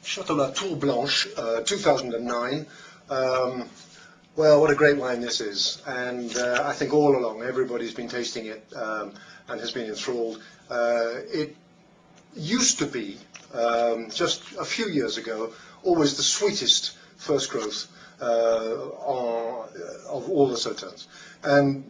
Chateau La Tour Blanche, 2009. Well, what a great wine this is, and I think all along everybody's been tasting it and has been enthralled. It used to be, just a few years ago, always the sweetest first growth of all the Sauternes, and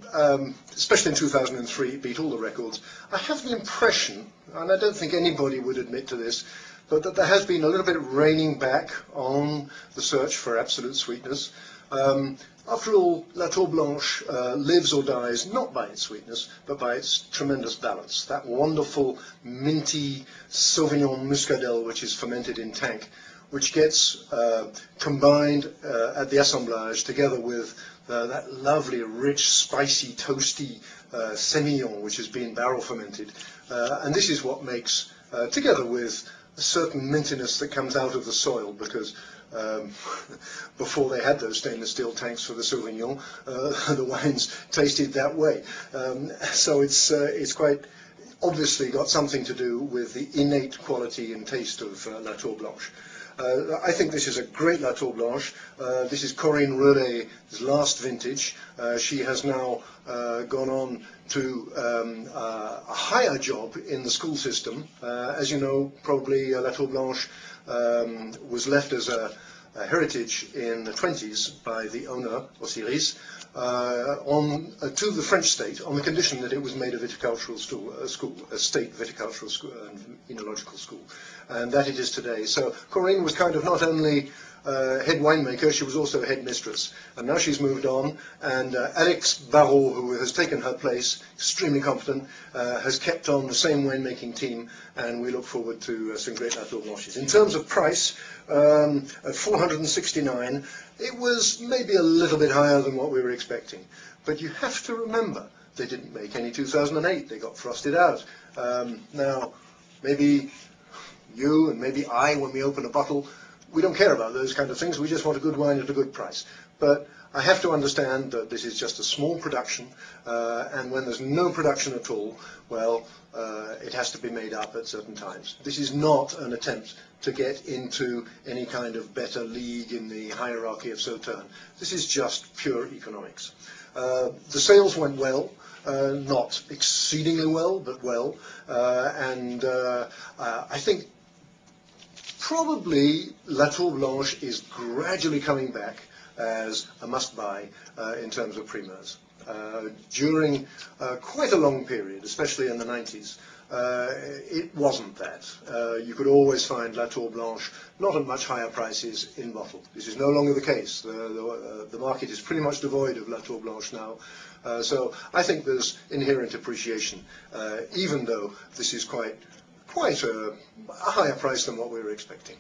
especially in 2003 it beat all the records. I have the impression, and I don't think anybody would admit to this, but that there has been a little bit of reining back on the search for absolute sweetness. After all, La Tour Blanche lives or dies not by its sweetness, but by its tremendous balance. That wonderful minty Sauvignon Muscadel, which is fermented in tank, which gets combined at the assemblage together with that lovely, rich, spicy, toasty Semillon, which has been barrel fermented. And this is what makes, together with a certain mintiness that comes out of the soil, because before they had those stainless steel tanks for the Sauvignon, the wines tasted that way. So it's quite obviously got something to do with the innate quality and taste of La Tour Blanche. I think this is a great La Tour Blanche. This is Corinne Relay's last vintage. She has now gone on to a higher job in the school system. As you know, probably La Tour Blanche was left as a heritage in the 20s by the owner, Osiris, to the French state on the condition that it was made a viticultural school, a state viticultural school, enological school, and that it is today. So Corinne was kind of not only head winemaker, she was also head mistress, and now she's moved on, and Alex Barrault, who has taken her place, extremely competent, has kept on the same winemaking team, and we look forward to some great La Tour Blanches. In terms of price, at 469, it was maybe a little bit higher than what we were expecting, but you have to remember they didn't make any 2008, they got frosted out. Now, maybe you and maybe I, when we open a bottle, we don't care about those kind of things, we just want a good wine at a good price. But I have to understand that this is just a small production, and when there's no production at all, well, it has to be made up at certain times. This is not an attempt to get into any kind of better league in the hierarchy of Sauternes. This is just pure economics. The sales went well, not exceedingly well, but well, and I think probably La Tour Blanche is gradually coming back as a must-buy in terms of primeurs. During quite a long period, especially in the 90s, it wasn't that. You could always find La Tour Blanche not at much higher prices in bottle. This is no longer the case. The market is pretty much devoid of La Tour Blanche now. So I think there's inherent appreciation, even though this is quite a higher price than what we were expecting.